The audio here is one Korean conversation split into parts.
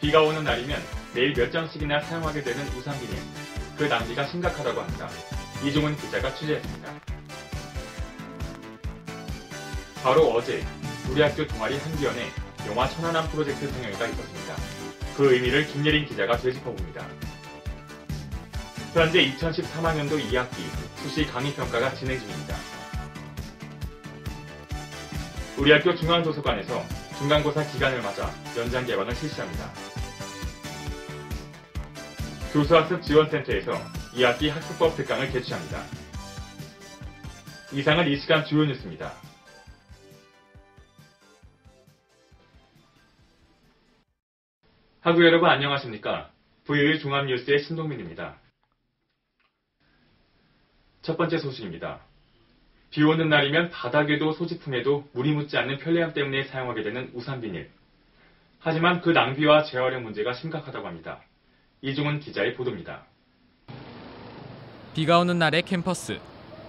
비가 오는 날이면 매일 몇 장씩이나 사용하게 되는 우산 비닐. 그 낭비가 심각하다고 합니다. 이종훈 기자가 취재했습니다. 바로 어제 우리 학교 동아리 한기연에 영화 천안함 프로젝트 상영회가 있었습니다. 그 의미를 김예린 기자가 되짚어봅니다. 현재 2013학년도 2학기 수시 강의평가가 진행 중입니다. 우리 학교 중앙도서관에서 중간고사 기간을 맞아 연장 개방을 실시합니다. 교수학습 지원센터에서 2학기 학습법 특강을 개최합니다. 이상은 이 시간 주요 뉴스입니다. 학우 여러분 안녕하십니까? VOE 종합뉴스의 신동민입니다. 첫 번째 소식입니다. 비 오는 날이면 바닥에도 소지품에도 물이 묻지 않는 편리함 때문에 사용하게 되는 우산 비닐. 하지만 그 낭비와 재활용 문제가 심각하다고 합니다. 이종훈 기자의 보도입니다. 비가 오는 날의 캠퍼스.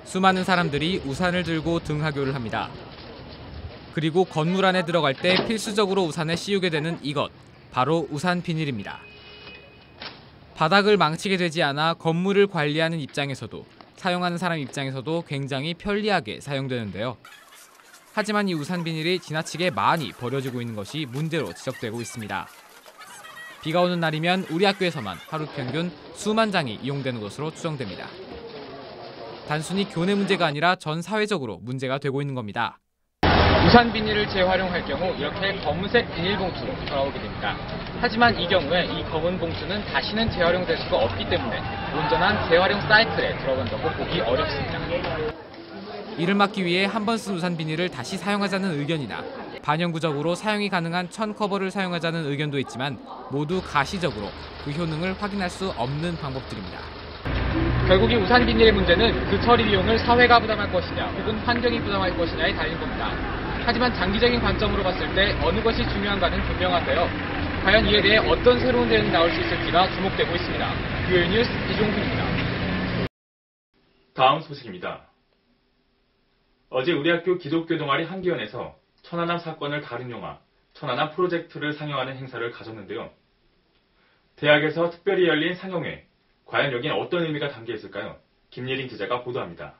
수많은 사람들이 우산을 들고 등하교를 합니다. 그리고 건물 안에 들어갈 때 필수적으로 우산에 씌우게 되는 이것. 바로 우산 비닐입니다. 바닥을 망치게 되지 않아 건물을 관리하는 입장에서도 사용하는 사람 입장에서도 굉장히 편리하게 사용되는데요. 하지만 이 우산 비닐이 지나치게 많이 버려지고 있는 것이 문제로 지적되고 있습니다. 비가 오는 날이면 우리 학교에서만 하루 평균 수만 장이 이용되는 것으로 추정됩니다. 단순히 교내 문제가 아니라 전 사회적으로 문제가 되고 있는 겁니다. 우산 비닐을 재활용할 경우 이렇게 검은색 비닐봉투로 돌아오게 됩니다. 하지만 이 경우에 이 검은 봉투는 다시는 재활용될 수가 없기 때문에 온전한 재활용 사이클에 들어간다고 보기 어렵습니다. 이를 막기 위해 한 번 쓴 우산 비닐을 다시 사용하자는 의견이나 반영구적으로 사용이 가능한 천 커버를 사용하자는 의견도 있지만 모두 가시적으로 그 효능을 확인할 수 없는 방법들입니다. 결국 이 우산 비닐의 문제는 그 처리 비용을 사회가 부담할 것이냐 혹은 환경이 부담할 것이냐에 달린 겁니다. 하지만 장기적인 관점으로 봤을 때 어느 것이 중요한가는 분명한데요. 과연 이에 대해 어떤 새로운 대응이 나올 수 있을지가 주목되고 있습니다. VOE 뉴스 이종훈입니다. 다음 소식입니다. 어제 우리 학교 기독교 동아리 한기연에서 천안함 사건을 다룬 영화 천안함 프로젝트를 상영하는 행사를 가졌는데요. 대학에서 특별히 열린 상영회. 과연 여기엔 어떤 의미가 담겨 있을까요? 김예린 기자가 보도합니다.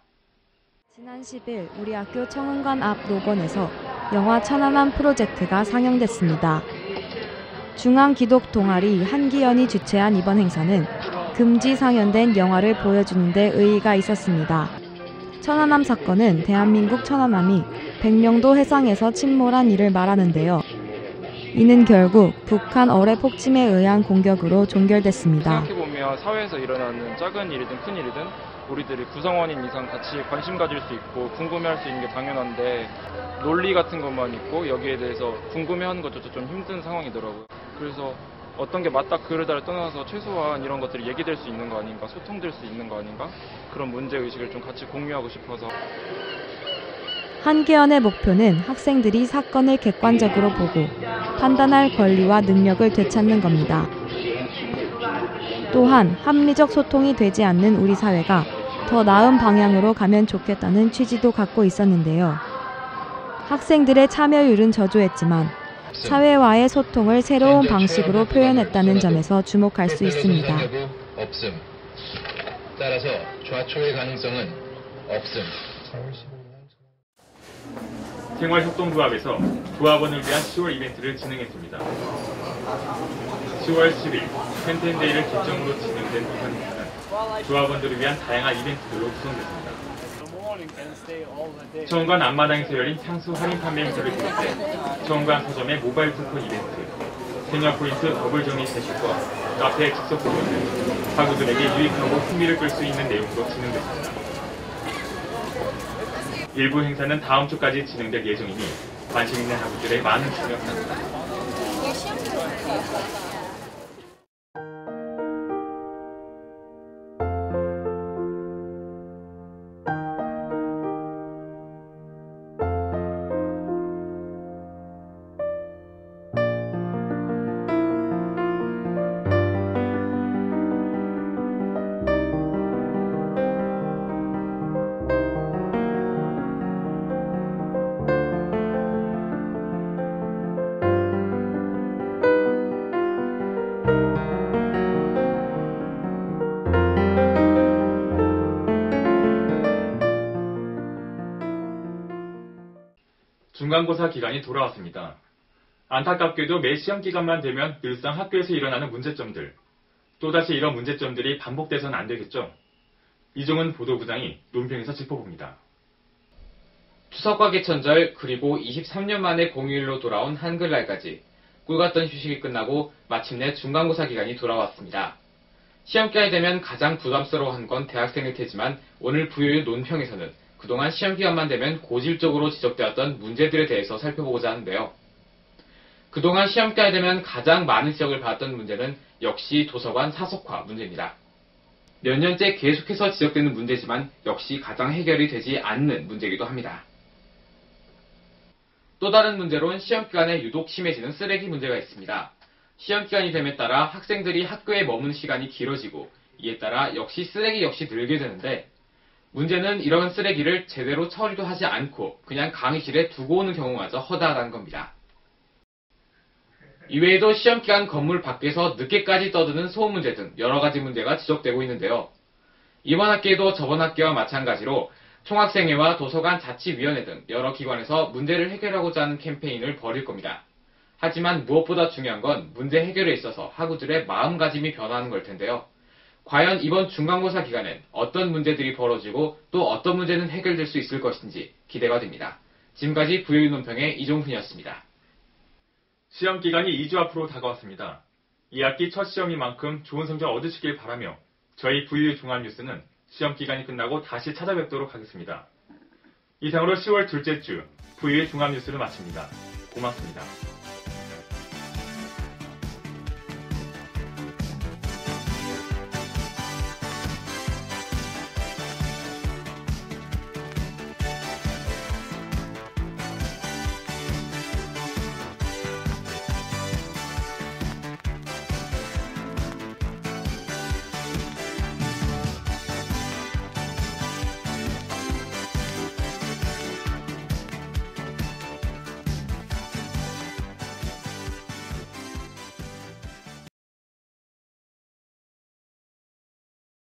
지난 10일 우리 학교 청운관 앞 노건에서 영화 천안함 프로젝트가 상영됐습니다. 중앙기독동아리 한기연이 주최한 이번 행사는 금지 상연된 영화를 보여주는 데 의의가 있었습니다. 천안함 사건은 대한민국 천안함이 백령도 해상에서 침몰한 일을 말하는데요. 이는 결국 북한 어뢰 폭침에 의한 공격으로 종결됐습니다. 생각해보면 사회에서 일어나는 작은 일이든 큰 일이든 우리들이 구성원인 이상 같이 관심 가질 수 있고 궁금해할 수 있는 게 당연한데 논리 같은 것만 있고 여기에 대해서 궁금해하는 것조차 좀 힘든 상황이더라고요. 그래서 어떤 게 맞다 그르다를 떠나서 최소한 이런 것들이 얘기될 수 있는 거 아닌가, 소통될 수 있는 거 아닌가, 그런 문제의식을 좀 같이 공유하고 싶어서. 한기연의 목표는 학생들이 사건을 객관적으로 보고 판단할 권리와 능력을 되찾는 겁니다. 또한 합리적 소통이 되지 않는 우리 사회가 더 나은 방향으로 가면 좋겠다는 취지도 갖고 있었는데요. 학생들의 참여율은 저조했지만 사회와의 소통을 새로운 방식으로 표현했다는 점에서 주목할 수 있습니다. 따라서 좌초의 가능성은 없음. 생활협동조합에서 조합원을 위한 10월 이벤트를 진행했습니다. 10월 10일 팬텐데이를 기점으로 진행된 이번 행사는 조합원들을 위한 다양한 이벤트들로 구성됐습니다. 청운관 앞마당에서 열린 향수 할인 판매 행사를 비롯해 청운관 서점의 모바일 쿠폰 이벤트, 세녀 포인트 더블 정리 세식과 카페 직접 보고 등 학우들에게 유익하고 흥미를 끌 수 있는 내용으로 진행됐습니다. 일부 행사는 다음 주까지 진행될 예정이니 관심 있는 학우들의 많은 참여 바랍니다. 중간고사 기간이 돌아왔습니다. 안타깝게도 매 시험 기간만 되면 늘상 학교에서 일어나는 문제점들, 또다시 이런 문제점들이 반복돼서는 안 되겠죠. 이종은 보도부장이 논평에서 짚어봅니다. 추석과 개천절 그리고 23년 만에 공휴일로 돌아온 한글날까지 꿀같던 휴식이 끝나고 마침내 중간고사 기간이 돌아왔습니다. 시험기간이 되면 가장 부담스러워한 건 대학생일 테지만 오늘 부유의 논평에서는 그동안 시험기간만 되면 고질적으로 지적되었던 문제들에 대해서 살펴보고자 하는데요. 그동안 시험기간이 되면 가장 많은 지적을 받았던 문제는 역시 도서관 사석화 문제입니다. 몇 년째 계속해서 지적되는 문제지만 역시 가장 해결이 되지 않는 문제이기도 합니다. 또 다른 문제로는 시험기간에 유독 심해지는 쓰레기 문제가 있습니다. 시험기간이 됨에 따라 학생들이 학교에 머무는 시간이 길어지고 이에 따라 역시 쓰레기 역시 늘게 되는데 문제는 이런 쓰레기를 제대로 처리도 하지 않고 그냥 강의실에 두고 오는 경우마저 허다하다는 겁니다. 이외에도 시험기간 건물 밖에서 늦게까지 떠드는 소음 문제 등 여러 가지 문제가 지적되고 있는데요. 이번 학기에도 저번 학기와 마찬가지로 총학생회와 도서관 자치위원회 등 여러 기관에서 문제를 해결하고자 하는 캠페인을 벌일 겁니다. 하지만 무엇보다 중요한 건 문제 해결에 있어서 학우들의 마음가짐이 변화하는 걸 텐데요. 과연 이번 중간고사 기간엔 어떤 문제들이 벌어지고 또 어떤 문제는 해결될 수 있을 것인지 기대가 됩니다. 지금까지 부유의 논평의 이종훈이었습니다. 시험 기간이 2주 앞으로 다가왔습니다. 이 학기 첫 시험인 만큼 좋은 성적 얻으시길 바라며 저희 부유의 종합뉴스는 시험 기간이 끝나고 다시 찾아뵙도록 하겠습니다. 이상으로 10월 둘째 주 부유의 종합뉴스를 마칩니다. 고맙습니다.